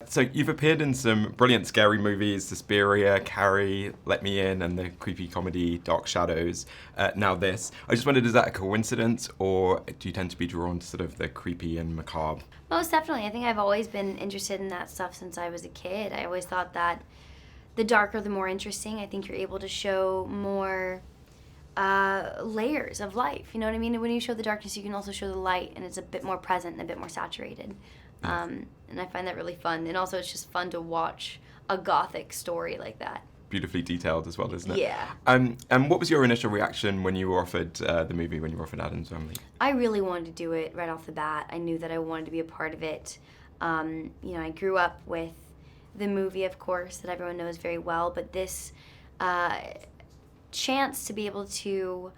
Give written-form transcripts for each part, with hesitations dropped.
So you've appeared in some brilliant scary movies, Suspiria, Carrie, Let Me In, and the creepy comedy Dark Shadows. Now this. I just wondered, is that a coincidence, or do you tend to be drawn to sort of the creepy and macabre? Most definitely. I think I've always been interested in that stuff since I was a kid. I always thought that the darker, the more interesting. I think you're able to show more layers of life. You know what I mean? When you show the darkness, you can also show the light, and it's a bit more present and a bit more saturated. And I find that really fun. And also, it's just fun to watch a gothic story like that. Beautifully detailed as well, isn't it? Yeah. And what was your initial reaction when you were offered the movie, when you were offered Addams Family? I really wanted to do it right off the bat. I knew that I wanted to be a part of it. You know, I grew up with the movie, of course, that everyone knows very well, but this chance to be able to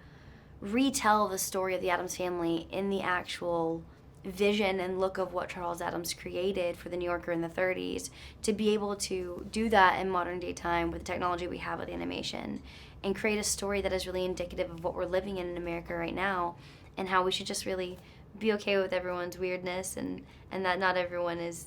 retell the story of the Addams Family in the actual vision and look of what Charles Addams created for the New Yorker in the 30s, to be able to do that in modern day time with the technology we have with animation and create a story that is really indicative of what we're living in America right now, and how we should just really be okay with everyone's weirdness, and that not everyone is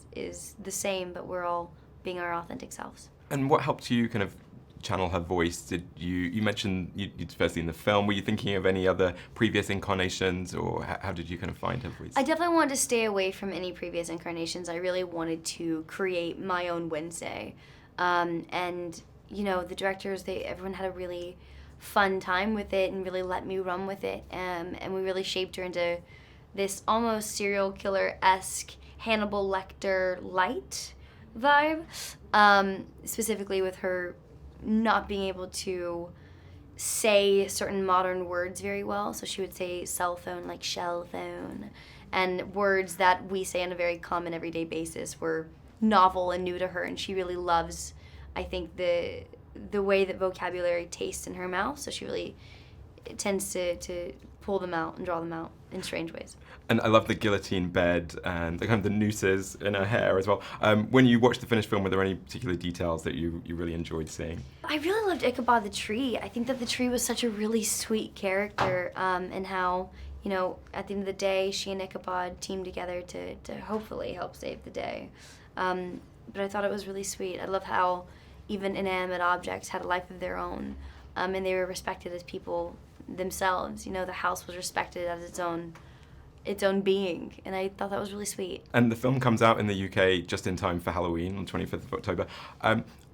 the same, but we're all being our authentic selves. And what helped you kind of channel her voice? Did you mentioned you'd first seen the film. Were you thinking of any other previous incarnations, or how did you kind of find her voice? I definitely wanted to stay away from any previous incarnations. I really wanted to create my own Wednesday. And, you know, the directors, everyone had a really fun time with it and really let me run with it. And we really shaped her into this almost serial killer-esque Hannibal Lecter light vibe, specifically with her not being able to say certain modern words very well. So she would say cell phone like shell phone, and words that we say on a very common everyday basis were novel and new to her, and she really loves, I think, the way that vocabulary tastes in her mouth, so she really tends to pull them out and draw them out in strange ways. And I love the guillotine bed and the kind of the nooses in her hair as well. When you watched the finished film, were there any particular details that you really enjoyed seeing? I really loved Ichabod the tree. I think that the tree was such a really sweet character, and how, you know, at the end of the day, she and Ichabod teamed together to hopefully help save the day. But I thought it was really sweet. I love how even inanimate objects had a life of their own, and they were respected as people themselves. You know, the house was respected as its own being, and I thought that was really sweet. And the film comes out in the UK just in time for Halloween on 25th of October.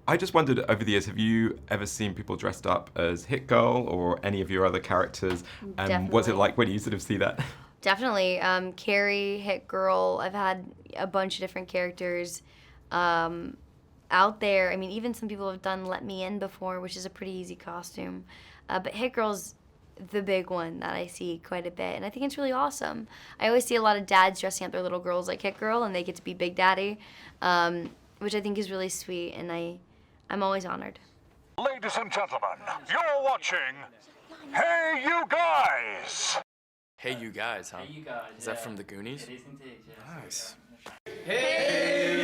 I just wondered, over the years, have you ever seen people dressed up as Hit Girl or any of your other characters? What's it like when you sort of see that? Definitely. Carrie, Hit Girl, I've had a bunch of different characters out there. I mean, even some people have done Let Me In before, which is a pretty easy costume. But Hit Girl's the big one that I see quite a bit, and I think it's really awesome. I always see a lot of dads dressing up their little girls like Hit Girl, and they get to be Big Daddy, which I think is really sweet, and I'm always honored. Ladies and gentlemen, you're watching Hey You Guys! Hey You Guys, huh? Hey You Guys. Is that from the Goonies? It is indeed, yes. Nice. Hey